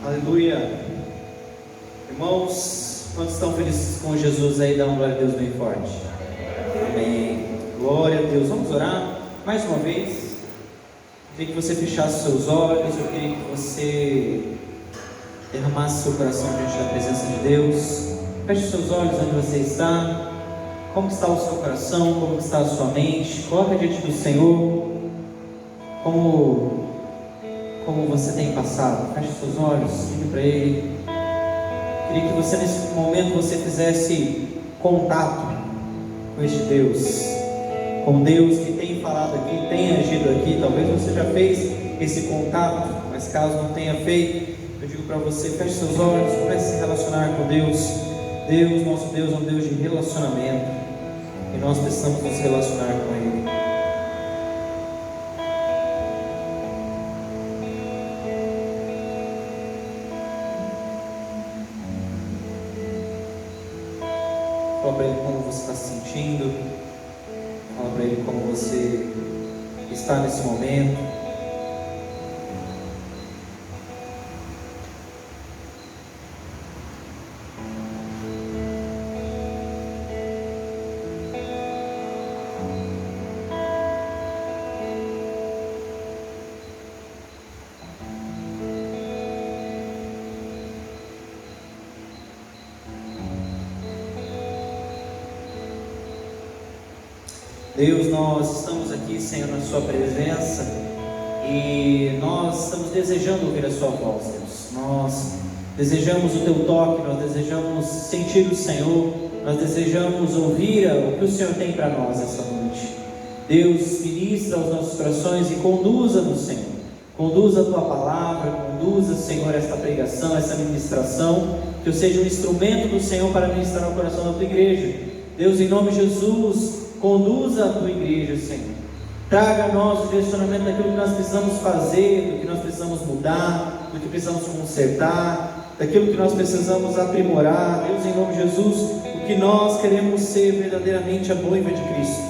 Aleluia. Irmãos, quantos estão felizes com Jesus aí? Dá uma glória a Deus bem forte. Amém. Glória a Deus. Vamos orar mais uma vez. Eu queria que você fechasse seus olhos. Eu queria que você derramasse seu coração diante da presença de Deus. Feche seus olhos onde você está. Como está o seu coração? Como está a sua mente? Coloca diante do Senhor. Como você tem passado? Feche seus olhos, diga para Ele. Queria que você nesse momento você fizesse contato com este Deus, com Deus que tem falado aqui, tem agido aqui. Talvez você já fez esse contato, mas caso não tenha feito, eu digo para você, feche seus olhos, comece a se relacionar com Deus. Deus, nosso Deus, é um Deus de relacionamento, e nós precisamos nos relacionar com Ele. Fala para Ele como você está se sentindo. Fala para Ele como você está nesse momento. Deus, nós estamos aqui, Senhor, na Sua presença, e nós estamos desejando ouvir a Sua voz, Deus. Nós desejamos o Teu toque, nós desejamos sentir o Senhor, nós desejamos ouvir o que o Senhor tem para nós essa noite. Deus, ministra aos nossos corações e conduza-nos, Senhor. Conduza a Tua palavra, conduza, Senhor, esta pregação, essa ministração, que eu seja um instrumento do Senhor para ministrar o coração da Tua igreja. Deus, em nome de Jesus, conduza a Tua igreja, Senhor. Traga a nós o direcionamento daquilo que nós precisamos fazer, do que nós precisamos mudar, do que precisamos consertar, daquilo que nós precisamos aprimorar. Deus, em nome de Jesus, o que nós queremos ser verdadeiramente a noiva de Cristo.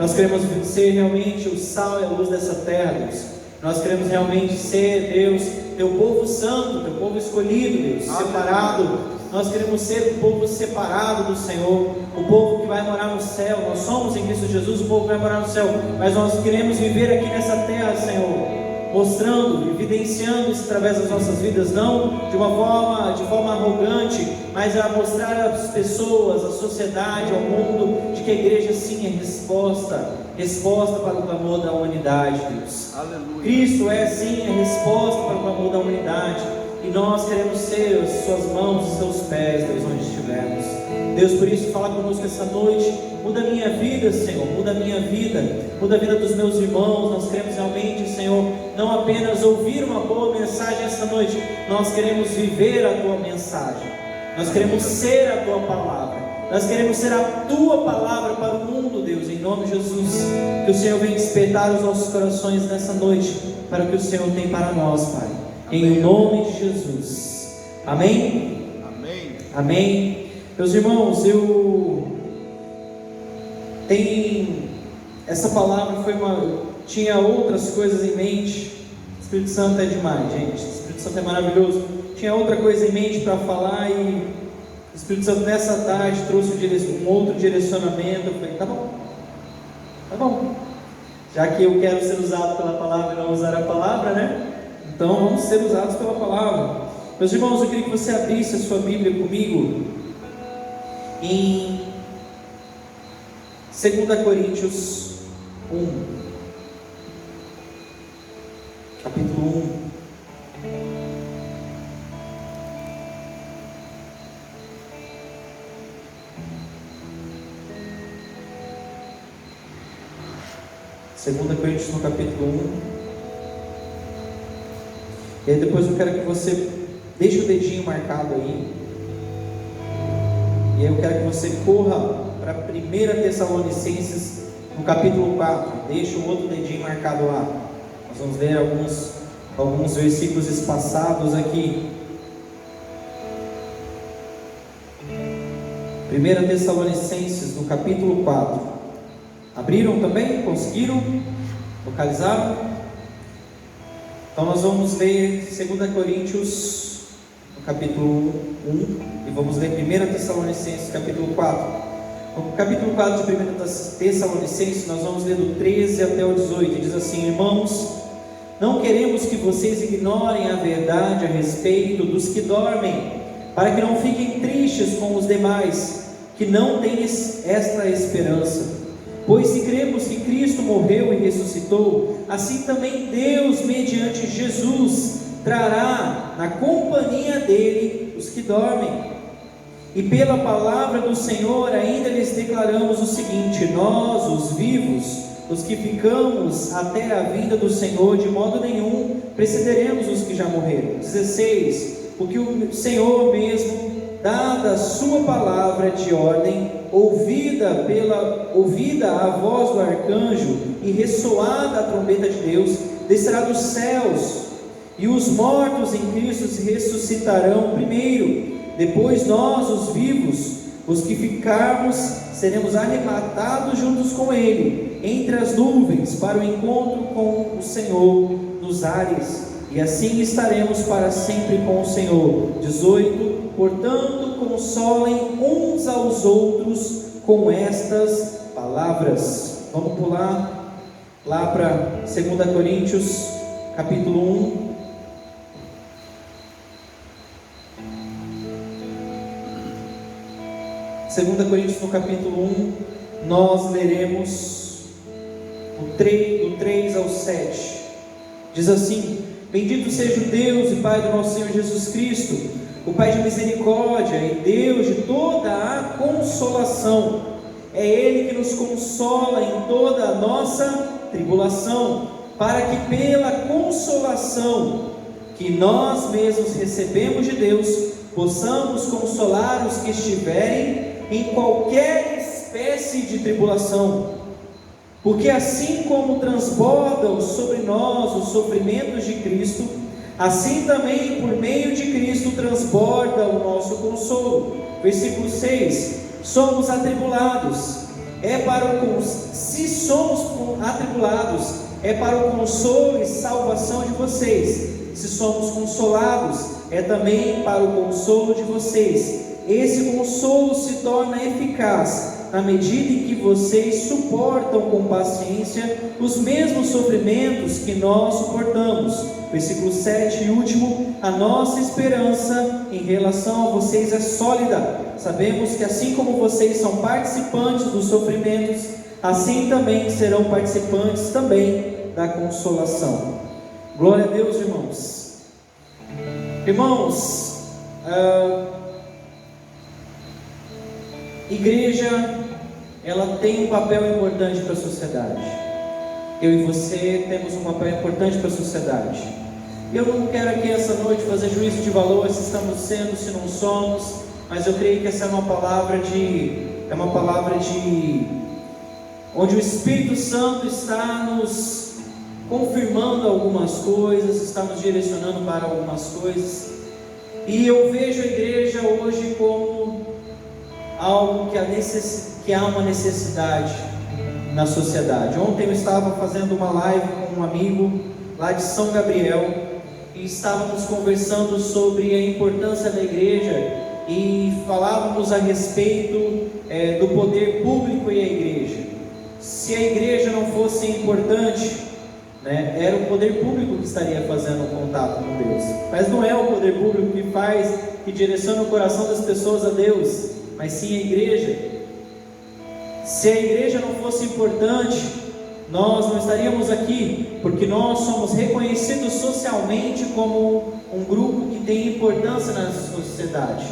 Nós queremos ser realmente o sal e a luz dessa terra, Deus. Nós queremos realmente ser, Deus, Teu povo santo, Teu povo escolhido, Deus, separado. Nós queremos ser o povo separado do Senhor, o povo que vai morar no céu. Nós somos em Cristo Jesus o povo que vai morar no céu, mas nós queremos viver aqui nessa terra, Senhor, mostrando, evidenciando isso através das nossas vidas, não de forma arrogante, mas a mostrar às pessoas, à sociedade, ao mundo, de que a igreja sim é resposta para o clamor da humanidade, Deus. Aleluia. Cristo é sim a resposta para o clamor da humanidade. E nós queremos ser as Suas mãos e Seus pés, Deus, onde estivermos. Deus, por isso, fala conosco essa noite. Muda a minha vida, Senhor, muda a minha vida, muda a vida dos meus irmãos. Nós queremos realmente, Senhor, não apenas ouvir uma boa mensagem essa noite, nós queremos viver a Tua mensagem. Nós queremos ser a Tua palavra. Nós queremos ser a Tua palavra para o mundo, Deus, em nome de Jesus. Que o Senhor venha despertar os nossos corações nessa noite para o que o Senhor tem para nós, Pai. Em nome de Jesus. Amém? Amém. Amém. Meus irmãos, essa palavra tinha outras coisas em mente. O Espírito Santo é demais, gente. O Espírito Santo é maravilhoso. Tinha outra coisa em mente para falar, e o Espírito Santo nessa tarde trouxe um outro direcionamento. Eu falei, tá bom. Já que eu quero ser usado pela palavra e não usar a palavra, né? Então vamos ser usados pela palavra. Meus irmãos, eu queria que você abrisse a sua Bíblia comigo em 2 Coríntios 1, capítulo 1. 2 Coríntios no capítulo 1. E aí depois eu quero que você deixe o dedinho marcado aí. E aí eu quero que você corra para 1 Tessalonicenses no capítulo 4. Deixe o outro dedinho marcado lá. Nós vamos ler alguns versículos espaçados aqui. 1 Tessalonicenses no capítulo 4. Abriram também? Conseguiram? Localizaram? Então nós vamos ler 2 Coríntios capítulo 1, e vamos ler 1 Tessalonicenses, capítulo 4. No capítulo 4 de 1 Tessalonicenses, nós vamos ler do 13 até o 18, e diz assim: irmãos, não queremos que vocês ignorem a verdade a respeito dos que dormem, para que não fiquem tristes com os demais, que não têm esta esperança. Pois se cremos que Cristo morreu e ressuscitou, assim também Deus, mediante Jesus, trará na companhia dele os que dormem. E pela palavra do Senhor ainda lhes declaramos o seguinte: nós, os vivos, os que ficamos até a vinda do Senhor, de modo nenhum precederemos os que já morreram. 16. Porque o Senhor mesmo, dada a sua palavra de ordem, ouvida a voz do arcanjo e ressoada a trombeta de Deus, descerá dos céus, e os mortos em Cristo se ressuscitarão primeiro. Depois nós, os vivos, os que ficarmos, seremos arrebatados juntos com Ele, entre as nuvens, para o encontro com o Senhor nos ares, e assim estaremos para sempre com o Senhor. 18. Portanto, consolem uns aos outros com estas palavras. Vamos pular lá para 2 Coríntios, capítulo 1. 2 Coríntios, no capítulo 1, nós leremos do 3 ao 7. Diz assim: bendito seja o Deus e Pai do nosso Senhor Jesus Cristo, o Pai de misericórdia e Deus de toda a consolação. É Ele que nos consola em toda a nossa tribulação, para que pela consolação que nós mesmos recebemos de Deus, possamos consolar os que estiverem em qualquer espécie de tribulação. Porque assim como transbordam sobre nós os sofrimentos de Cristo, assim também por meio de Cristo transborda o nosso consolo. Versículo 6. Somos atribulados, se somos atribulados, é para o consolo e salvação de vocês. Se somos consolados, é também para o consolo de vocês. Esse consolo se torna eficaz na medida em que vocês suportam com paciência os mesmos sofrimentos que nós suportamos. Versículo 7 e último: a nossa esperança em relação a vocês é sólida. Sabemos que assim como vocês são participantes dos sofrimentos, assim também serão participantes também da consolação. Glória a Deus, irmãos. Irmãos, igreja, ela tem um papel importante para a sociedade. Eu e você temos um papel importante para a sociedade. Eu não quero aqui essa noite fazer juízo de valor, se estamos sendo, se não somos, mas eu creio que essa é uma palavra onde o Espírito Santo está nos confirmando algumas coisas, está nos direcionando para algumas coisas. E eu vejo a igreja hoje como algo que há uma necessidade na sociedade. Ontem eu estava fazendo uma live com um amigo lá de São Gabriel e estávamos conversando sobre a importância da igreja e falávamos a respeito do poder público e a igreja. Se a igreja não fosse importante, era o poder público que estaria fazendo o contato com Deus. Mas não é o poder público que direciona o coração das pessoas a Deus, mas sim a igreja. Se a igreja não fosse importante, nós não estaríamos aqui, porque nós somos reconhecidos socialmente como um grupo que tem importância na sociedade.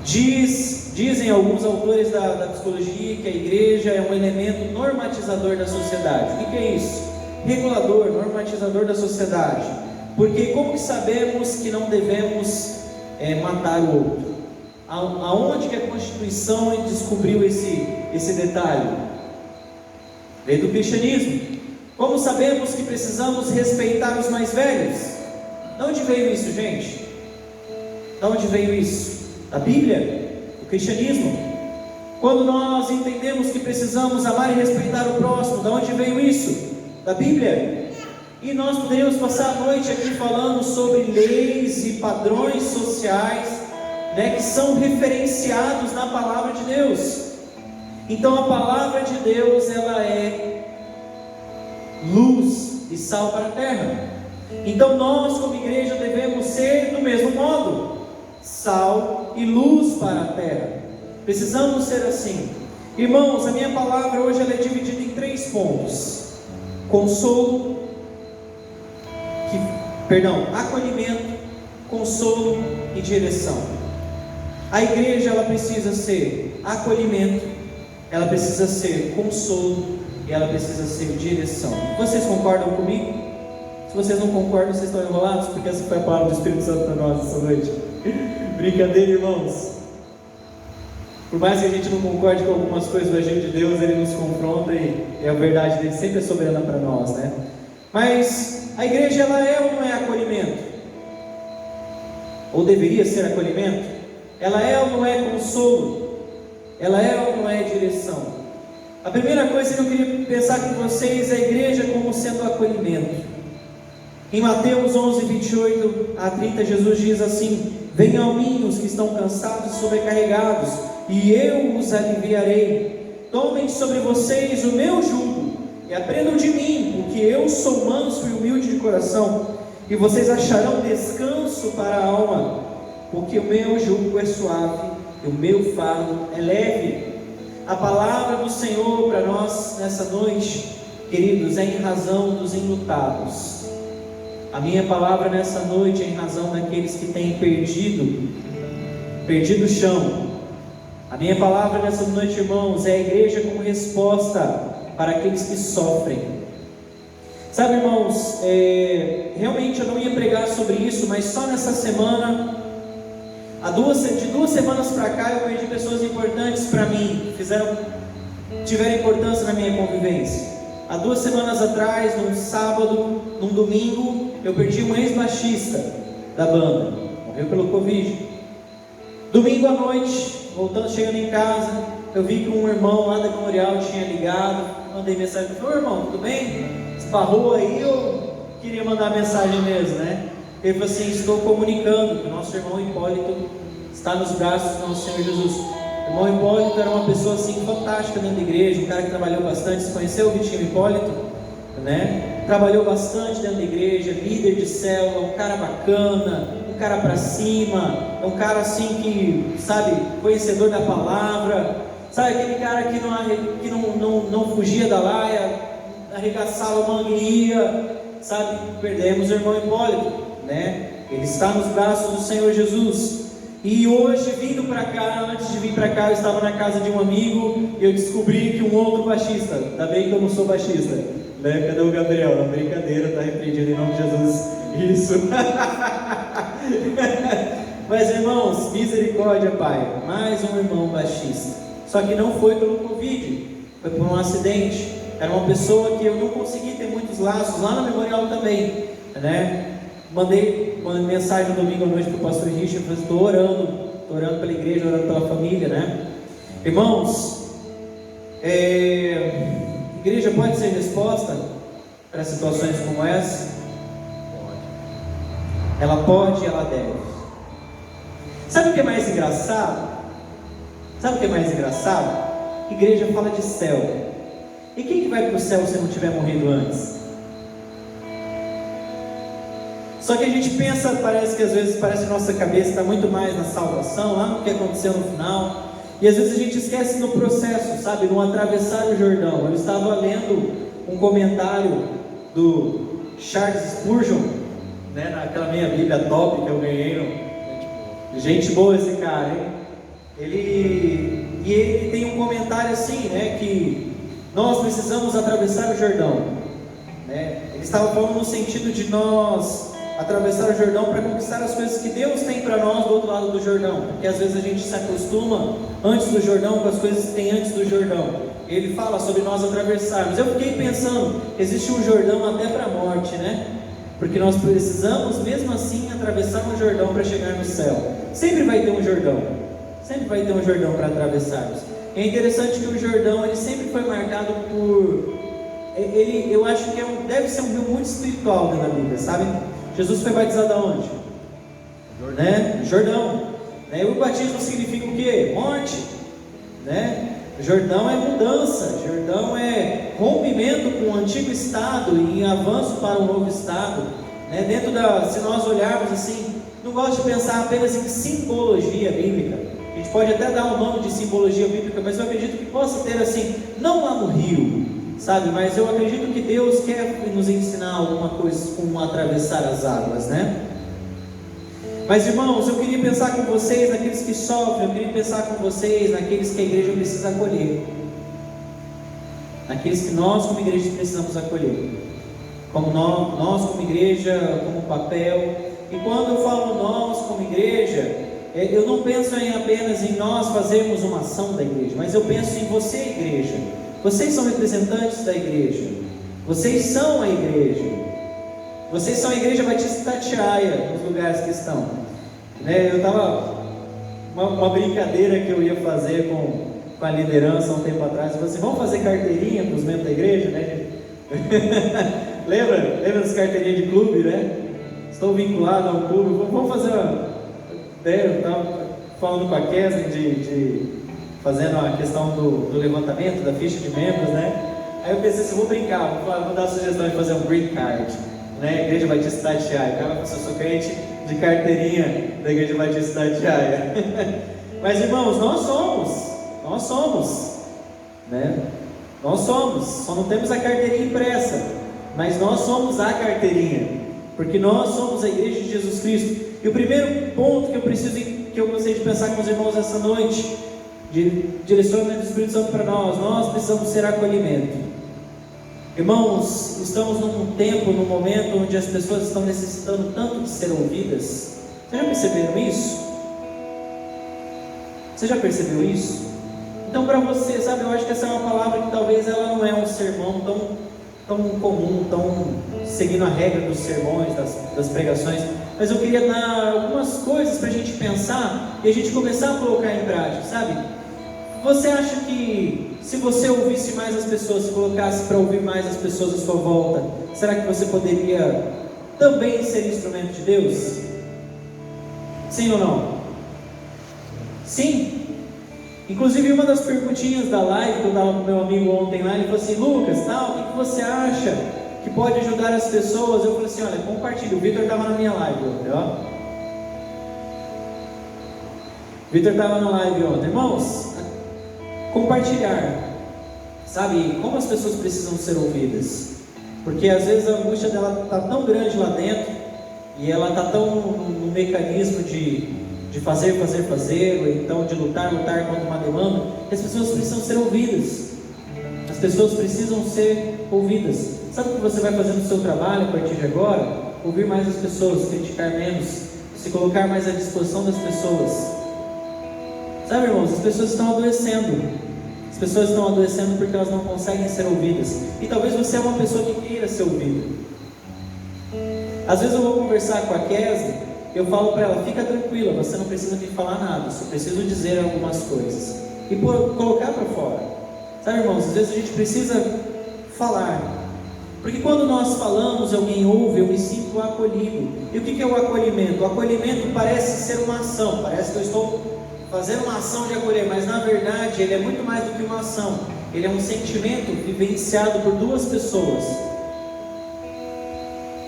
Dizem alguns autores da psicologia que a igreja é um elemento normatizador da sociedade. O que é isso? Regulador, normatizador da sociedade. Porque como que sabemos que não devemos matar o outro? Aonde que a Constituição descobriu esse detalhe? Veio do cristianismo. Como sabemos que precisamos respeitar os mais velhos? De onde veio isso, gente? De onde veio isso? Da Bíblia? Do cristianismo? Quando nós entendemos que precisamos amar e respeitar o próximo, de onde veio isso? Da Bíblia? E nós poderíamos passar a noite aqui falando sobre leis e padrões sociais, né, que são referenciados na palavra de Deus. Então a palavra de Deus, ela é luz e sal para a terra. Então nós como igreja devemos ser do mesmo modo, sal e luz para a terra. Precisamos ser assim. Irmãos, a minha palavra hoje ela é dividida em 3 pontos: acolhimento, consolo e direção. A igreja ela precisa ser acolhimento, ela precisa ser consolo e ela precisa ser direção. Vocês concordam comigo? Se vocês não concordam, vocês estão enrolados, porque essa foi a palavra do Espírito Santo para nós essa noite. Brincadeira, irmãos. Por mais que a gente não concorde com algumas coisas do agir de Deus, Ele nos confronta e a verdade dele sempre é soberana para nós, né? Mas a igreja ela é ou não é acolhimento? Ou deveria ser acolhimento? Ela é ou não é consolo? Ela é ou não é direção? A primeira coisa que eu queria pensar com vocês é a igreja como sendo acolhimento. Em Mateus 11, 28 a 30, Jesus diz assim: venham a mim os que estão cansados e sobrecarregados, e eu os aliviarei. Tomem sobre vocês o meu jugo e aprendam de mim, porque eu sou manso e humilde de coração, e vocês acharão descanso para a alma, porque o meu jugo é suave e o meu fardo é leve. A palavra do Senhor para nós nessa noite, queridos, é em razão dos enlutados. A minha palavra nessa noite é em razão daqueles que têm perdido o chão. A minha palavra nessa noite, irmãos, é a igreja como resposta para aqueles que sofrem. Sabe, irmãos, realmente eu não ia pregar sobre isso, mas só nessa semana, de 2 semanas para cá, eu perdi pessoas importantes para mim, tiveram importância na minha convivência. Há 2 semanas atrás, num sábado, num domingo, eu perdi um ex-baixista da banda, morreu pelo Covid. Domingo à noite, chegando em casa, eu vi que um irmão lá da Memorial tinha ligado, mandei mensagem, falei: ô irmão, tudo bem? Esbarrou aí ou queria mandar mensagem mesmo, né? Ele falou assim: estou comunicando que o nosso irmão Hipólito está nos braços do nosso Senhor Jesus. O irmão Hipólito era uma pessoa assim fantástica dentro da igreja, um cara que trabalhou bastante. Você conheceu o Vitinho Hipólito? Né? Trabalhou bastante dentro da igreja, líder de célula, um cara bacana, um cara pra cima, é um cara assim que, sabe, conhecedor da palavra, sabe, aquele cara que não fugia da laia, arregaçava a manga e ia, sabe. Perdemos o irmão Hipólito, né? Ele está nos braços do Senhor Jesus. E hoje, vindo para cá, antes de vir para cá, eu estava na casa de um amigo e eu descobri que um outro baixista, ainda bem que eu não sou baixista, né? Cadê o Gabriel? Não, brincadeira, está repreendido em nome de Jesus. Isso. Mas, irmãos, misericórdia, Pai, mais um irmão baixista. Só que não foi pelo Covid, foi por um acidente. Era uma pessoa que eu não consegui ter muitos laços, lá na Memorial também, né? Mandei uma mensagem no domingo à noite para o pastor Richard, falei: estou orando pela igreja, orando pela família, né? Irmãos, igreja pode ser resposta para situações como essa? Ela pode e ela deve. Sabe o que é mais engraçado? Igreja fala de céu. E quem que vai para o céu se não tiver morrido antes? Só que a gente pensa, parece que a nossa cabeça está muito mais na salvação, lá no que aconteceu no final, e às vezes a gente esquece no processo, sabe, no atravessar o Jordão. Eu estava lendo um comentário do Charles Spurgeon, né, naquela minha Bíblia top que eu ganhei, gente boa esse cara, hein? Ele tem um comentário assim, né, que nós precisamos atravessar o Jordão, né? Ele estava falando no sentido de nós atravessar o Jordão para conquistar as coisas que Deus tem para nós do outro lado do Jordão, porque às vezes a gente se acostuma antes do Jordão com as coisas que tem antes do Jordão. Ele fala sobre nós atravessarmos. Eu fiquei pensando, existe um Jordão até para a morte, né? Porque nós precisamos mesmo assim atravessar o Jordão para chegar no céu. Sempre vai ter um Jordão, sempre vai ter um Jordão para atravessarmos. É interessante que o Jordão ele sempre foi marcado por eu acho que deve ser um rio muito espiritual dentro da Bíblia, sabe? Jesus foi batizado aonde? Jordão. Né? O batismo significa o quê? Morte. Né? Jordão é mudança, Jordão é rompimento com o antigo estado e avanço para um novo estado. Né? Se nós olharmos assim, não gosto de pensar apenas em simbologia bíblica. A gente pode até dar o nome de simbologia bíblica, mas eu acredito que possa ter assim, não lá no rio, sabe? Mas eu acredito que Deus quer nos ensinar alguma coisa como atravessar as águas, né? Mas irmãos, eu queria pensar com vocês naqueles que sofrem, eu queria pensar com vocês naqueles que a igreja precisa acolher, naqueles que nós como igreja precisamos acolher, como nós como igreja, como papel. E quando eu falo nós como igreja, eu não penso apenas em nós fazermos uma ação da igreja, mas eu penso em você, igreja. Vocês são representantes da igreja, vocês são a igreja. Vocês são a Igreja Batista Itatiaia, nos lugares que estão. Né? Eu estava... Uma brincadeira que eu ia fazer com a liderança há um tempo atrás. Eu falei assim, vamos fazer carteirinha para os membros da igreja, né? Lembra das carteirinhas de clube, né? Estou vinculado a um clube. Vamos fazer uma... Eu estava falando com a Keslen fazendo a questão do levantamento da ficha de membros, né? Aí eu pensei assim, vou brincar, vou dar a sugestão de fazer um green card. Né? Igreja Batista Itatiaia, cara, eu sou crente de carteirinha da Igreja Batista Itatiaia. Mas irmãos, nós somos, né? Nós somos, só não temos a carteirinha impressa, mas nós somos a carteirinha, porque nós somos a Igreja de Jesus Cristo. E o primeiro ponto que eu gostaria de pensar com os irmãos essa noite, de direcionamento do Espírito Santo para nós precisamos ser acolhimento. Irmãos, estamos num tempo, num momento onde as pessoas estão necessitando tanto de ser ouvidas. Vocês já perceberam isso? Você já percebeu isso? Então para você, sabe, eu acho que essa é uma palavra que talvez ela não é um sermão tão comum, tão seguindo a regra dos sermões, das pregações, mas eu queria dar algumas coisas para a gente pensar e a gente começar a colocar em prática, sabe? Você acha que se você ouvisse mais as pessoas, se colocasse para ouvir mais as pessoas à sua volta, será que você poderia também ser instrumento de Deus? Sim ou não? Sim? Inclusive uma das perguntinhas da live que eu dava para o meu amigo ontem lá, ele falou assim, Lucas, o que você acha que pode ajudar as pessoas? Eu falei assim, olha, compartilha. O Vitor estava na minha live ontem, ó. Vitor estava na live ontem. Irmãos, compartilhar, sabe, como as pessoas precisam ser ouvidas, porque às vezes a angústia dela está tão grande lá dentro, e ela está tão no mecanismo de fazer, ou então de lutar contra uma demanda, que as pessoas precisam ser ouvidas, as pessoas precisam ser ouvidas. Sabe o que você vai fazer no seu trabalho a partir de agora? Ouvir mais as pessoas, criticar menos, se colocar mais à disposição das pessoas. Sabe, irmãos, as pessoas estão adoecendo. As pessoas estão adoecendo porque elas não conseguem ser ouvidas. E talvez você é uma pessoa que queira ser ouvida. Às vezes eu vou conversar com a Keslen, eu falo para ela, fica tranquila, você não precisa me falar nada, só preciso dizer algumas coisas. E colocar para fora. Sabe, irmãos, às vezes a gente precisa falar. Porque quando nós falamos, alguém ouve, eu me sinto acolhido. E o que é o acolhimento? O acolhimento parece ser uma ação, parece que eu estou fazendo uma ação de acolher, mas na verdade ele é muito mais do que uma ação. Ele é um sentimento vivenciado por duas pessoas,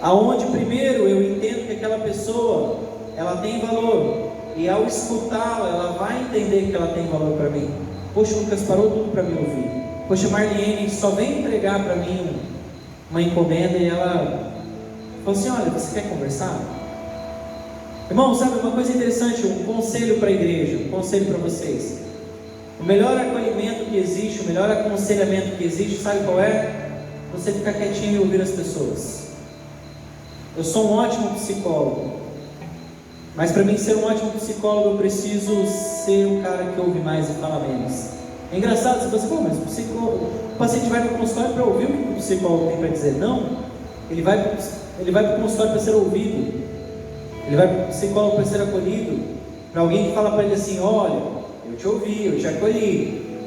aonde primeiro eu entendo que aquela pessoa ela tem valor, e ao escutá-la ela vai entender que ela tem valor para mim. Poxa, o Lucas parou tudo para me ouvir. Poxa, Marlene só vem entregar para mim uma encomenda, e ela falou assim, olha, você quer conversar? Irmão, sabe uma coisa interessante, um conselho para a igreja, um conselho para vocês. O melhor acolhimento que existe, o melhor aconselhamento que existe, sabe qual é? Você ficar quietinho e ouvir as pessoas. Eu sou um ótimo psicólogo, mas para mim ser um ótimo psicólogo eu preciso ser um cara que ouve mais e fala menos. É engraçado, você fala assim, mas o paciente vai para o consultório para ouvir o que o psicólogo tem para dizer. Não, ele vai para o consultório para ser ouvido. Ele vai para o psicólogo para ser acolhido, para alguém que fala para ele assim, olha, eu te ouvi, eu te acolhi,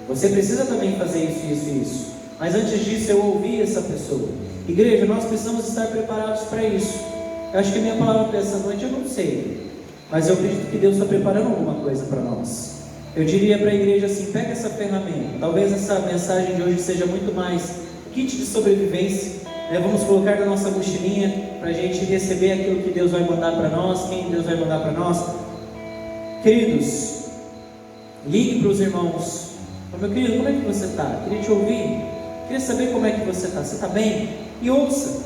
você precisa também fazer isso, isso e isso. Mas antes disso eu ouvi essa pessoa. Igreja, nós precisamos estar preparados para isso. Eu acho que a minha palavra para essa noite eu não sei, mas eu acredito que Deus está preparando alguma coisa para nós. Eu diria para a igreja assim: pega essa ferramenta. Talvez essa mensagem de hoje seja muito mais kit de sobrevivência, né? Vamos colocar na nossa mochilinha para a gente receber aquilo que Deus vai mandar para nós, quem Deus vai mandar para nós. Queridos, ligue para os irmãos. Meu querido, como é que você está? Queria te ouvir, queria saber como é que você está. Você está bem? E ouça.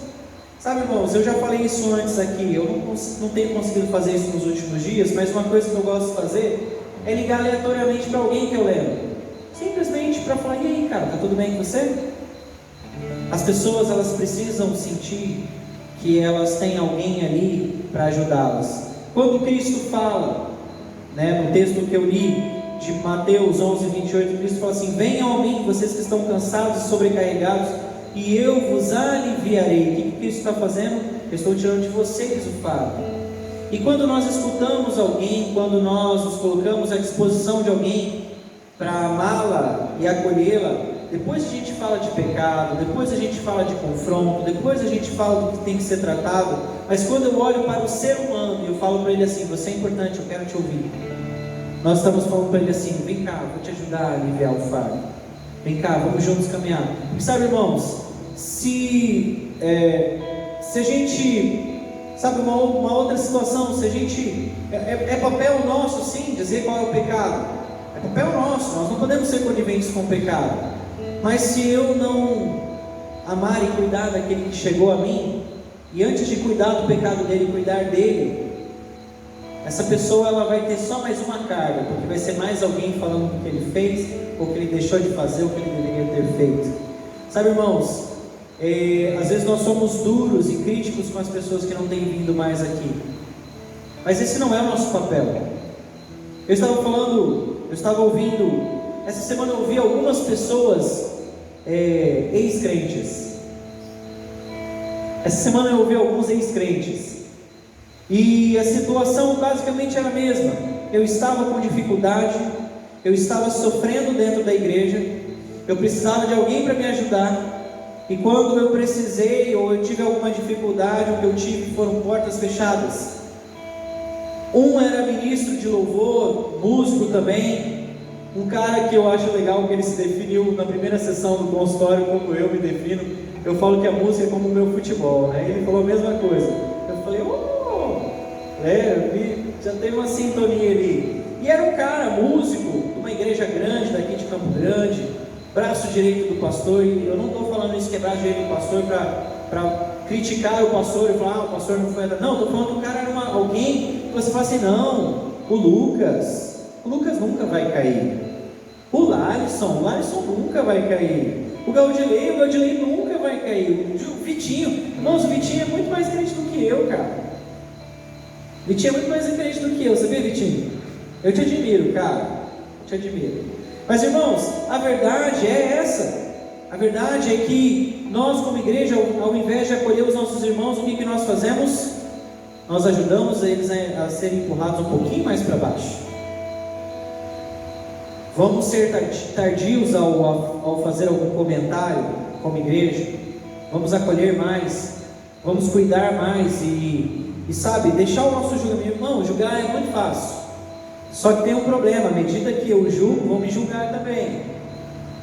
Sabe, irmãos, eu já falei isso antes aqui. Eu não tenho conseguido fazer isso nos últimos dias, mas uma coisa que eu gosto de fazer é ligar aleatoriamente para alguém que eu lembro, simplesmente para falar: e aí, cara, tá tudo bem com você? As pessoas, elas precisam sentir que elas têm alguém ali para ajudá-las. Quando Cristo fala, né, no texto que eu li de Mateus 11:28, Cristo fala assim: venham a mim, vocês que estão cansados e sobrecarregados, e eu vos aliviarei. O que Cristo está fazendo? Eu estou tirando de vocês o fardo. E quando nós escutamos alguém, quando nós nos colocamos à disposição de alguém para amá-la e acolhê-la, depois a gente fala de pecado, depois a gente fala de confronto, depois a gente fala do que tem que ser tratado, mas quando eu olho para o ser humano e eu falo para ele assim: você é importante, eu quero te ouvir. Nós estamos falando para ele assim: vem cá, vou te ajudar a aliviar o fardo. Vem cá, vamos juntos caminhar. Porque sabe, irmãos, se a gente... Sabe, uma outra situação, se a gente... É papel nosso, sim, dizer qual é o pecado. É papel nosso, nós não podemos ser coniventes com o pecado. Mas se eu não amar e cuidar daquele que chegou a mim, e antes de cuidar do pecado dele, cuidar dele, essa pessoa, ela vai ter só mais uma carga, porque vai ser mais alguém falando o que ele fez, ou o que ele deixou de fazer, ou o que ele deveria ter feito. Sabe, irmãos, às vezes nós somos duros e críticos com as pessoas que não têm vindo mais aqui, mas esse não é o nosso papel. Eu estava ouvindo, essa semana eu ouvi algumas pessoas ex-crentes. Essa semana eu ouvi alguns ex-crentes, e a situação basicamente era a mesma. Eu estava com dificuldade, eu estava sofrendo dentro da igreja, eu precisava de alguém para me ajudar. E quando eu precisei, ou eu tive alguma dificuldade, o que eu tive foram portas fechadas. Um era ministro de louvor, músico também, um cara que eu acho legal que ele se definiu na primeira sessão do consultório como eu me defino. Eu falo que a música é como o meu futebol, né? Ele falou a mesma coisa. Eu falei: já tem uma sintonia ali. E era um cara, músico, de uma igreja grande, daqui de Campo Grande, braço direito do pastor. E eu não estou falando isso que é braço direito do pastor para criticar o pastor e falar: o pastor não foi. Não, estou falando que o cara era alguém que você fala assim: não, o Lucas nunca vai cair. O Larison nunca vai cair. O Gaudilei nunca vai cair. O Vitinho, irmãos, o Vitinho é muito mais crente do que eu, cara. O Vitinho é muito mais crente do que eu, sabia, Vitinho? Eu te admiro, cara, te admiro. Mas, irmãos, a verdade é essa. A verdade é que nós, como igreja, ao invés de acolher os nossos irmãos, o que nós fazemos? Nós ajudamos eles a serem empurrados um pouquinho mais para baixo. Vamos ser tardios ao fazer algum comentário como igreja. Vamos acolher mais, vamos cuidar mais e sabe, deixar o nosso julgamento. Irmão, julgar é muito fácil. Só que tem um problema: à medida que eu julgo, vão me julgar também.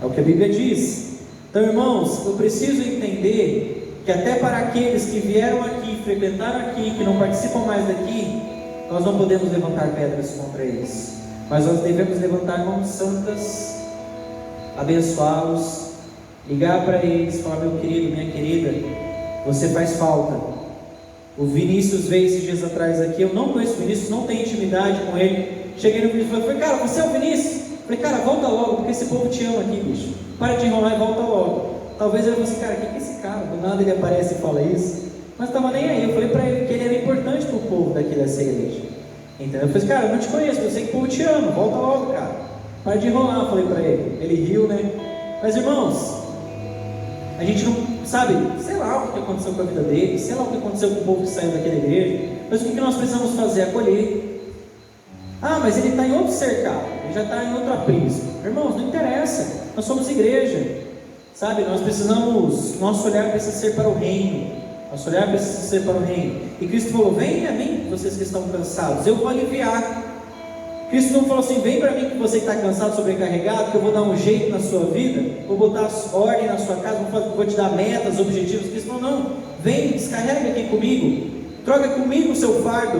É o que a Bíblia diz. Então, irmãos, eu preciso entender que até para aqueles que vieram aqui, frequentaram aqui, que não participam mais daqui, nós não podemos levantar pedras contra eles, mas nós devemos levantar mãos santas, abençoá-los, ligar para eles, falar: meu querido, minha querida, você faz falta. O Vinícius veio esses dias atrás aqui. Eu não conheço o Vinícius, não tenho intimidade com ele. Cheguei no Vinícius e falei: cara, você é o Vinícius? Falei: cara, volta logo, porque esse povo te ama aqui, bicho. Para de enrolar e volta logo. Talvez ele fosse: cara, quem é esse cara? Do nada ele aparece e fala isso. Mas estava nem aí. Eu falei para ele que ele era importante para o povo daqui dessa igreja. Entendeu? Eu falei: cara, eu não te conheço, mas eu sei que o povo te ama. Volta logo, cara. Para de enrolar, eu falei para ele. Ele riu, né? Mas, irmãos, a gente não sabe, sei lá o que aconteceu com a vida dele, sei lá o que aconteceu com o povo que saiu daquela igreja, mas o que nós precisamos fazer? Acolher. Ah, mas ele está em outro cercado, ele já está em outro aprisco. Irmãos, não interessa, nós somos igreja. Sabe, nosso olhar precisa ser para o reino. Nosso olhar precisa ser para o reino. E Cristo falou: vem a mim, vocês que estão cansados, eu vou aliviar. Cristo não falou assim: vem para mim que você está cansado, sobrecarregado, que eu vou dar um jeito na sua vida, vou botar ordem na sua casa, vou te dar metas, objetivos. Cristo falou: não, vem, descarrega aqui comigo, troca comigo o seu fardo,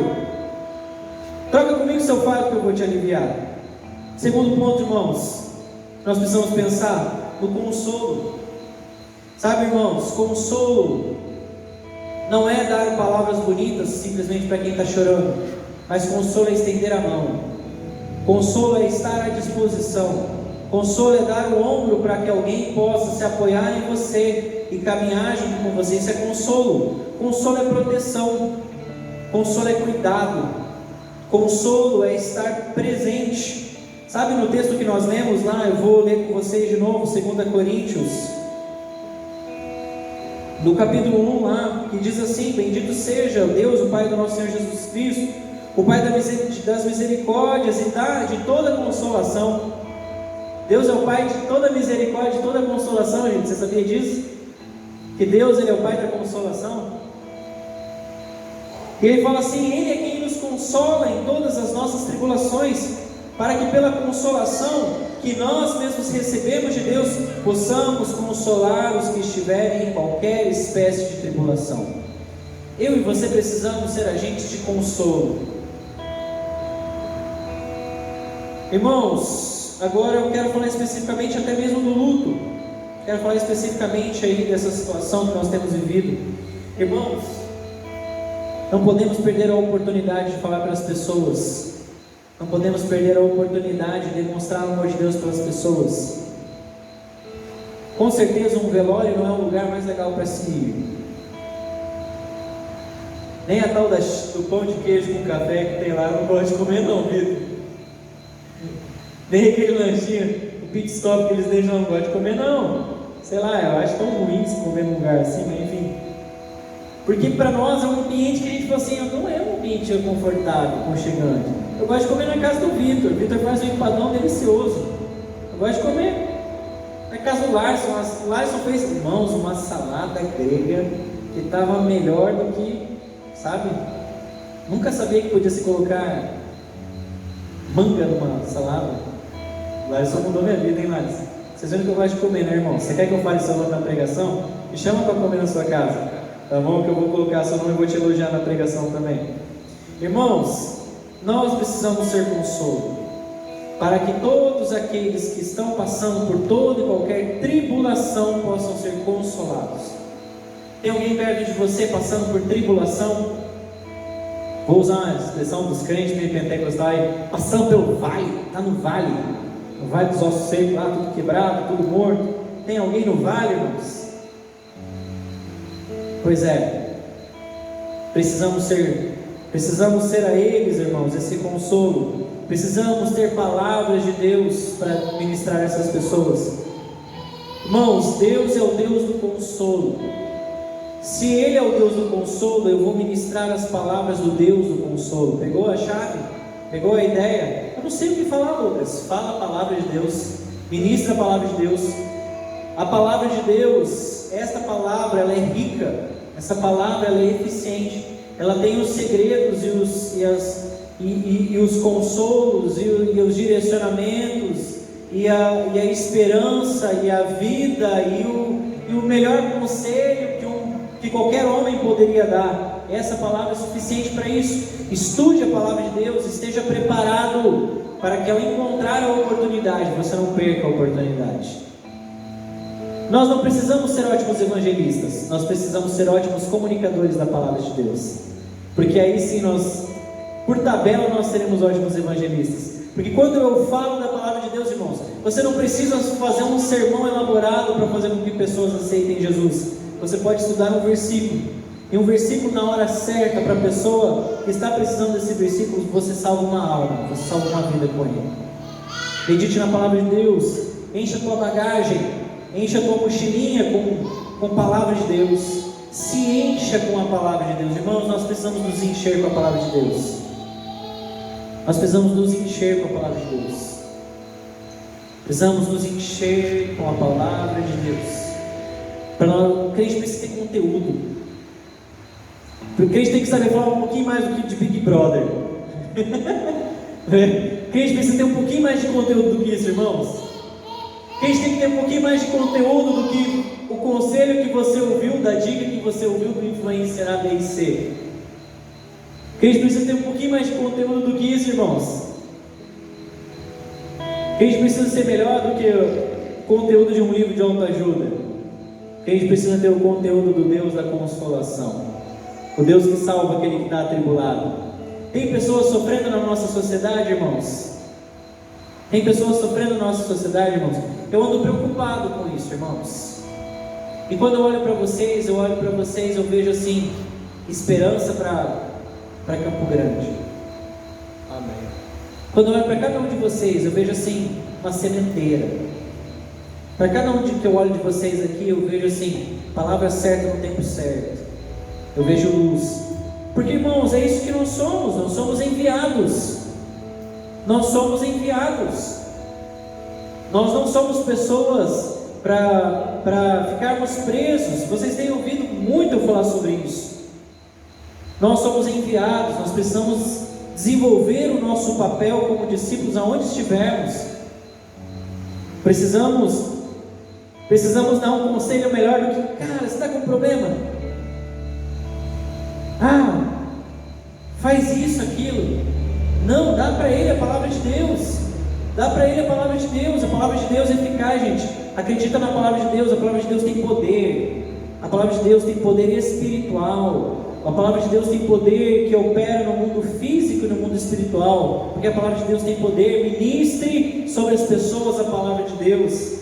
que eu vou te aliviar. Segundo ponto, irmãos, nós precisamos pensar no consolo. Sabe, irmãos, consolo não é dar palavras bonitas simplesmente para quem está chorando, mas consolo é estender a mão, consolo é estar à disposição, consolo é dar o ombro para que alguém possa se apoiar em você e caminhar junto com você. Isso é consolo. Consolo é proteção, consolo é cuidado, consolo é estar presente. Sabe, no texto que nós lemos lá, eu vou ler com vocês de novo, 2 Coríntios, no capítulo 1 lá, que diz assim: bendito seja o Deus, o Pai do nosso Senhor Jesus Cristo, o Pai das misericórdias e de toda consolação. Deus é o Pai de toda misericórdia, de toda consolação, gente. Você sabia disso? Que Deus, Ele é o Pai da consolação. E Ele fala assim: Ele é quem nos consola em todas as nossas tribulações, para que pela consolação que nós mesmos recebemos de Deus, possamos consolar os que estiverem em qualquer espécie de tribulação. Eu e você precisamos ser agentes de consolo. Irmãos, agora eu quero falar especificamente até mesmo do luto. Quero falar especificamente aí dessa situação que nós temos vivido. Irmãos, não podemos perder a oportunidade de falar para as pessoas. Não podemos perder a oportunidade de demonstrar o amor de Deus pelas pessoas. Com certeza um velório não é o lugar mais legal para se ir. Nem a tal do pão de queijo com café que tem lá, eu não gosto de comer não, Vitor. Nem aquele lanchinho, o pit stop que eles deixam, eu não gosto de comer não. Sei lá, eu acho tão ruim se comer num lugar assim, mas enfim. Porque para nós é um ambiente que a gente fala assim, não é um ambiente confortável, aconchegante. Eu gosto de comer na casa do Vitor. O Vitor faz um empadão delicioso. Eu gosto de comer na casa do Larson. O Larson fez, irmãos, uma salada grega que estava melhor do que, sabe? Nunca sabia que podia se colocar manga numa salada. O Larson mudou minha vida, hein, Larson? Vocês viram que eu gosto de comer, né, irmão? Você quer que eu fale seu nome na pregação? Me chama para comer na sua casa, tá bom? Que eu vou colocar seu nome e vou te elogiar na pregação também. Irmãos, nós precisamos ser consolo, para que todos aqueles que estão passando por toda e qualquer tribulação possam ser consolados. Tem alguém perto de você passando por tribulação? Vou usar a expressão dos crentes meio pentecostais, passando pelo vale, está no vale dos ossos secos lá, tudo quebrado, tudo morto. Tem alguém no vale, irmãos? Pois é, precisamos ser a eles, irmãos, esse consolo. Precisamos ter palavras de Deus para ministrar essas pessoas. Irmãos, Deus é o Deus do consolo. Se Ele é o Deus do consolo, eu vou ministrar as palavras do Deus do consolo. Pegou a chave? Pegou a ideia? Eu não sei o que falar, Lucas. Fala a palavra de Deus, ministra a palavra de Deus. A palavra de Deus, esta palavra, ela é rica. Essa palavra, ela é eficiente. Ela tem os segredos e os consolos e os direcionamentos e a esperança e a vida e o melhor conselho que qualquer homem poderia dar. Essa palavra é suficiente para isso. Estude a palavra de Deus, esteja preparado para que ao encontrar a oportunidade, você não perca a oportunidade. Nós não precisamos ser ótimos evangelistas, nós precisamos ser ótimos comunicadores da palavra de Deus, porque aí sim por tabela nós seremos ótimos evangelistas. Porque quando eu falo da palavra de Deus, irmãos, você não precisa fazer um sermão elaborado para fazer com que pessoas aceitem Jesus. Você pode estudar um versículo, e um versículo na hora certa para a pessoa que está precisando desse versículo, você salva uma alma, você salva uma vida com ele. Medite na palavra de Deus, encha a tua bagagem, encha a tua mochilinha com a palavra de Deus. Se encha com a palavra de Deus. Irmãos, nós precisamos nos encher com a palavra de Deus. Nós precisamos nos encher com a palavra de Deus. Precisamos nos encher com a palavra de Deus. O crente precisa ter conteúdo. O crente tem que saber falar um pouquinho mais do que de Big Brother. O crente precisa ter um pouquinho mais de conteúdo do que isso, irmãos. O crente tem que ter um pouquinho mais de conteúdo do que o conselho que você ouviu, da dica que você ouviu do influencer A, B e C. O crente precisa ter um pouquinho mais de conteúdo do que isso, irmãos. O crente precisa ser melhor do que o conteúdo de um livro de autoajuda. O crente precisa ter o conteúdo do Deus da consolação, o Deus que salva aquele que está atribulado. Tem pessoas sofrendo na nossa sociedade, irmãos. Tem pessoas sofrendo na nossa sociedade, irmãos. Eu ando preocupado com isso, irmãos. E quando eu olho para vocês, eu vejo assim, esperança para Campo Grande. Amém. Quando eu olho para cada um de vocês, eu vejo assim, uma sementeira. Para cada um que eu olho de vocês aqui, eu vejo assim, palavra certa no tempo certo. Eu vejo luz. Porque, irmãos, é isso que nós somos enviados. Nós somos enviados. Nós não somos pessoas para ficarmos presos. Vocês têm ouvido muito eu falar sobre isso. Nós somos enviados, nós precisamos desenvolver o nosso papel como discípulos aonde estivermos. Precisamos dar um conselho melhor do que, cara, você está com problema? Faz isso, aquilo. Não, dá para ele a palavra de Deus. Dá para ele a palavra de Deus. A palavra de Deus é eficaz, gente. Acredita na palavra de Deus. A palavra de Deus tem poder. A palavra de Deus tem poder espiritual. A palavra de Deus tem poder que opera no mundo físico e no mundo espiritual. Porque a palavra de Deus tem poder. Ministre sobre as pessoas a palavra de Deus.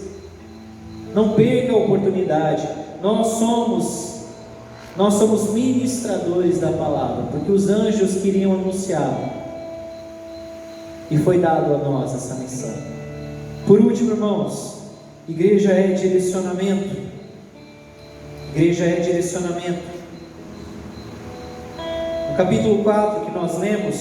Não perca a oportunidade. Nós somos ministradores da palavra, porque os anjos queriam anunciar. E foi dado a nós essa missão. Por último, irmãos, igreja é direcionamento. Igreja é direcionamento. No capítulo 4 que nós lemos,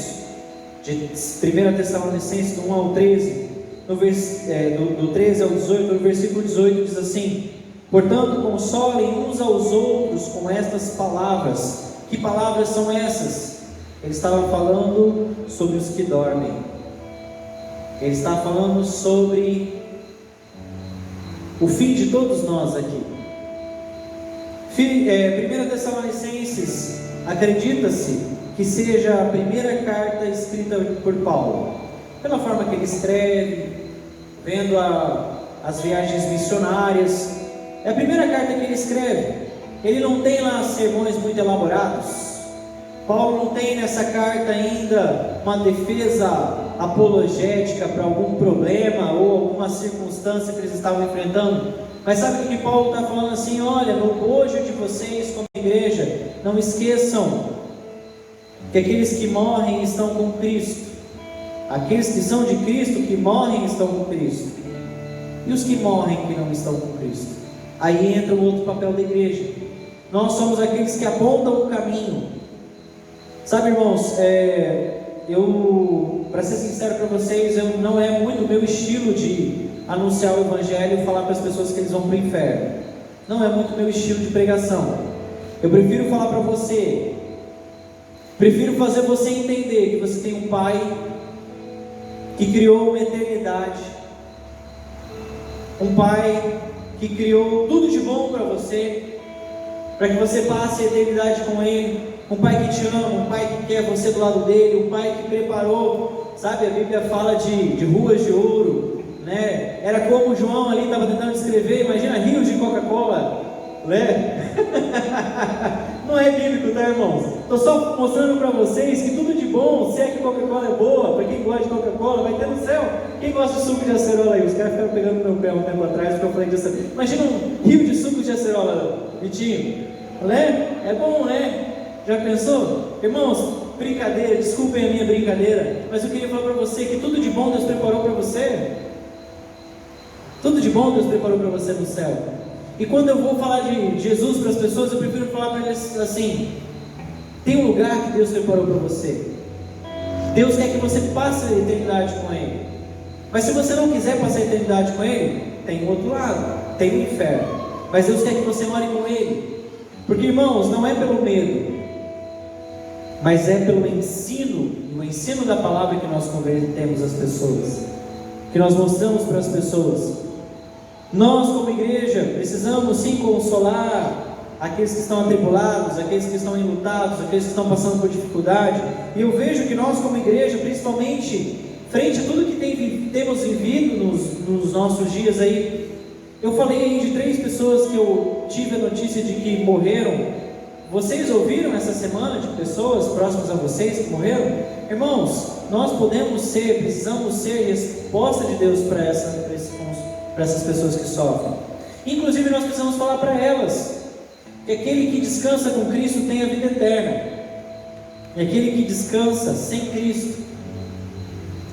de 1 Tessalonicenses, do 1 ao 13, do 13 ao 18, no versículo 18 diz assim: portanto, consolem uns aos outros com estas palavras. Que palavras são essas? Ele estava falando sobre os que dormem. Ele está falando sobre o fim de todos nós aqui. 1 Tessalonicenses, acredita-se que seja a primeira carta escrita por Paulo, pela forma que ele escreve, vendo as viagens missionárias. É a primeira carta que ele escreve. Ele não tem lá sermões muito elaborados. Paulo não tem nessa carta ainda uma defesa apologética para algum problema ou alguma circunstância que eles estavam enfrentando. Mas sabe o que Paulo está falando assim? Olha, no bojo de vocês como igreja, não esqueçam que aqueles que morrem estão com Cristo. Aqueles que são de Cristo, que morrem, estão com Cristo. E os que morrem que não estão com Cristo? Aí entra o outro papel da igreja. Nós somos aqueles que apontam o caminho. Sabe, irmãos, para ser sincero para vocês, não é muito o meu estilo de anunciar o evangelho e falar para as pessoas que eles vão para o inferno. Não é muito o meu estilo de pregação. Eu prefiro falar para você, prefiro fazer você entender que você tem um Pai que criou uma eternidade, um Pai que criou tudo de bom para você, para que você passe a eternidade com Ele. Um Pai que te ama, um Pai que quer você do lado dele, um Pai que preparou, sabe, a Bíblia fala de ruas de ouro, né? Era como João ali estava tentando descrever, imagina rios de Coca-Cola, né? Não é bíblico, tá, irmãos? Estou só mostrando para vocês que tudo de bom, se é que Coca-Cola é boa, para quem gosta de Coca-Cola, vai ter no céu. Quem gosta de suco de acerola aí? Os caras ficaram pegando meu pé um tempo atrás, porque eu falei de acerola. Imagina um rio de suco de acerola, Vitinho, né? É bom, né? Já pensou? Irmãos, brincadeira, desculpem a minha brincadeira, mas eu queria falar para você que tudo de bom Deus preparou para você. Tudo de bom Deus preparou para você no céu. E quando eu vou falar de Jesus para as pessoas, eu prefiro falar para eles assim: tem um lugar que Deus preparou para você. Deus quer que você passe a eternidade com Ele. Mas se você não quiser passar a eternidade com Ele, tem o outro lado, tem o inferno. mas Deus quer que você ore com Ele, porque, irmãos, não é pelo medo, mas é pelo ensino, o ensino da palavra que nós convertemos as pessoas, que nós mostramos para as pessoas. Nós, como igreja, precisamos sim consolar aqueles que estão atribulados, aqueles que estão enlutados, aqueles que estão passando por dificuldade. E eu vejo que nós, como igreja, principalmente frente a tudo que temos vivido nos nossos dias aí, eu falei aí de 3 pessoas que eu tive a notícia de que morreram. Vocês ouviram essa semana de pessoas próximas a vocês que morreram? Irmãos, nós precisamos ser resposta de Deus para essas pessoas que sofrem. Inclusive nós precisamos falar para elas que aquele que descansa com Cristo tem a vida eterna, e aquele que descansa sem Cristo,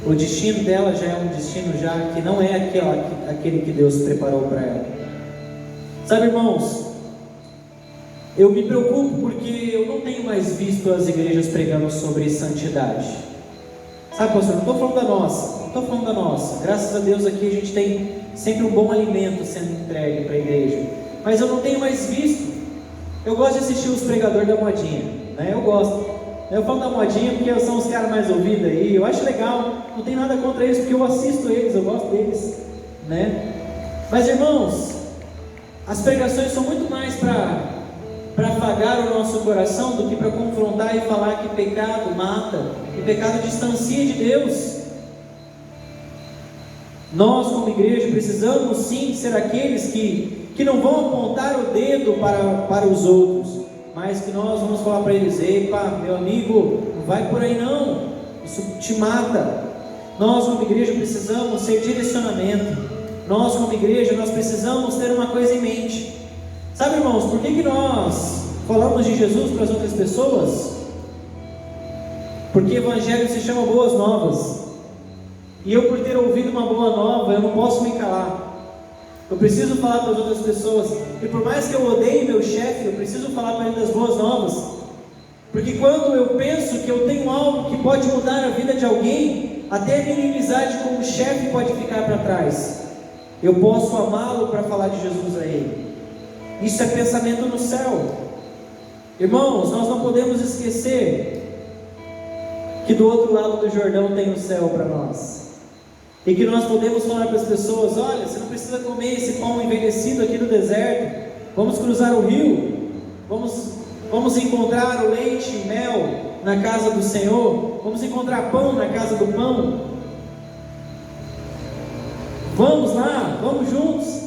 o destino dela já é um destino que não é aquele que Deus preparou para ela. Sabe, irmãos, eu me preocupo porque eu não tenho mais visto as igrejas pregando sobre santidade. Sabe, pastor, não estou falando da nossa, graças a Deus aqui a gente tem sempre um bom alimento sendo entregue para a igreja, mas eu não tenho mais visto. Eu gosto de assistir os pregadores da modinha, né? Eu falo da modinha porque são os caras mais ouvidos aí, eu acho legal, não tem nada contra eles, porque eu assisto eles, eu gosto deles, né? Mas, irmãos, as pregações são muito mais para afagar o nosso coração do que para confrontar e falar que pecado mata, que pecado distancia de Deus. Nós, como igreja, precisamos sim ser aqueles que não vão apontar o dedo para os outros, mas que nós vamos falar para eles: epa, meu amigo, não vai por aí não, isso te mata. Nós, como igreja, precisamos ser direcionamento. Nós, como igreja, nós precisamos ter uma coisa em mente. Sabe, irmãos, por que nós falamos de Jesus para as outras pessoas? Porque Evangelho se chama Boas Novas, e eu, por ter ouvido uma boa nova, eu não posso me calar. Eu preciso falar para as outras pessoas, e por mais que eu odeie meu chefe, eu preciso falar para ele das boas novas, porque quando eu penso que eu tenho algo que pode mudar a vida de alguém, até a minha inimizade com o chefe pode ficar para trás. Eu posso amá-lo para falar de Jesus a ele. Isso é pensamento no céu. Irmãos, nós não podemos esquecer que do outro lado do Jordão tem o céu para nós. E que nós podemos falar para as pessoas: olha, você não precisa comer esse pão envelhecido aqui no deserto, vamos cruzar o rio, vamos encontrar o leite e mel na casa do Senhor, vamos encontrar pão na casa do pão. Vamos lá, vamos juntos.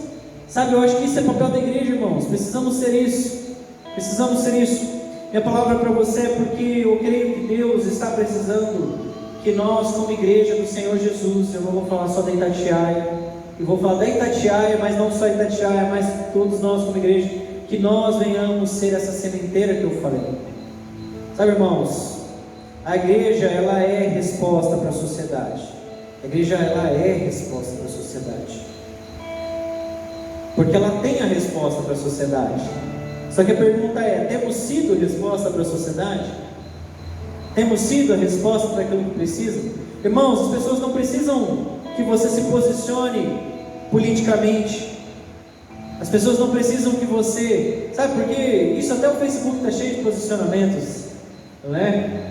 Sabe, eu acho que isso é papel da igreja, irmãos. Precisamos ser isso. Minha palavra para você é porque eu creio que Deus está precisando que nós, como igreja do Senhor Jesus, eu não vou falar só da Itatiaia, eu vou falar da Itatiaia, mas não só Itatiaia, mas todos nós como igreja, que nós venhamos ser essa sementeira que eu falei. Sabe, irmãos, a igreja, ela é resposta para a sociedade. A igreja, ela é resposta para a sociedade, porque ela tem a resposta para a sociedade. Só que a pergunta é: temos sido resposta para a sociedade? Temos sido a resposta para aquilo que precisa? Irmãos, as pessoas não precisam que você se posicione politicamente. As pessoas não precisam que você... Sabe por quê? Isso até o Facebook está cheio de posicionamentos, não é?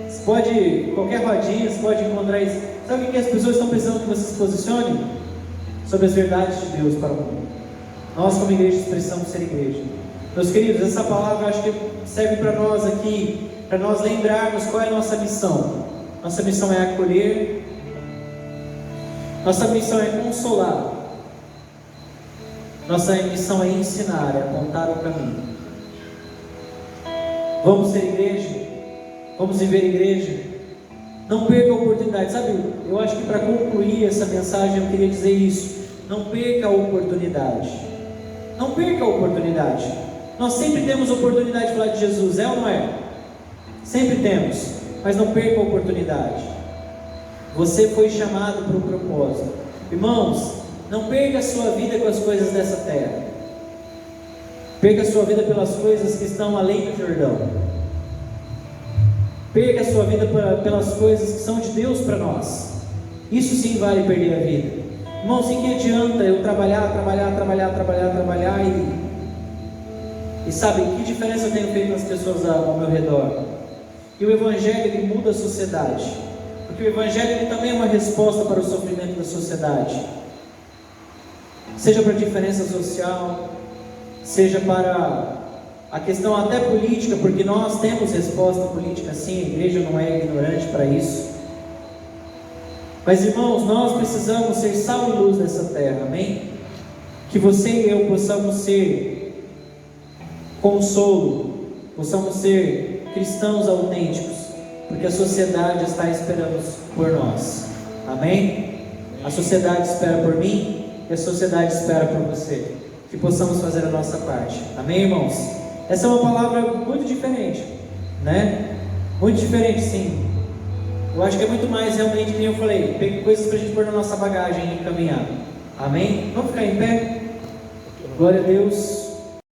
Você pode, qualquer rodinha, você pode encontrar isso. Sabe o que as pessoas estão precisando que você se posicione? Sobre as verdades de Deus para o mundo. Nós, como igreja, precisamos ser igreja. Meus queridos, essa palavra eu acho que serve para nós aqui, para nós lembrarmos qual é a nossa missão. Nossa missão é acolher, nossa missão é consolar, nossa missão é ensinar, é apontar o caminho. Vamos ser igreja, vamos viver igreja. Não perca a oportunidade. Sabe, eu acho que para concluir essa mensagem eu queria dizer isso: não perca a oportunidade. Não perca a oportunidade. Nós sempre temos oportunidade de falar de Jesus, é ou não é? Sempre temos, mas não perca a oportunidade. Você foi chamado para um propósito. Irmãos, não perca a sua vida com as coisas dessa terra. Perca a sua vida pelas coisas que estão além do Jordão. Perca a sua vida pelas coisas que são de Deus para nós. Isso sim vale perder a vida. Irmãos, o que adianta eu trabalhar e sabe, que diferença eu tenho feito nas pessoas ao meu redor? E o Evangelho, ele muda a sociedade, porque o Evangelho, ele também é uma resposta para o sofrimento da sociedade, seja para a diferença social, seja para a questão até política, porque nós temos resposta política sim, a igreja não é ignorante para isso. Mas irmãos, nós precisamos ser sal e luz nessa terra, amém? Que você e eu possamos ser consolo, possamos ser cristãos autênticos, porque a sociedade está esperando por nós, amém? A sociedade espera por mim e a sociedade espera por você, que possamos fazer a nossa parte, amém, irmãos? Essa é uma palavra muito diferente, né? Muito diferente, sim. Eu acho que é muito mais realmente, como eu falei, coisas para a gente pôr na nossa bagagem e caminhar. Amém? Vamos ficar em pé? Glória a Deus.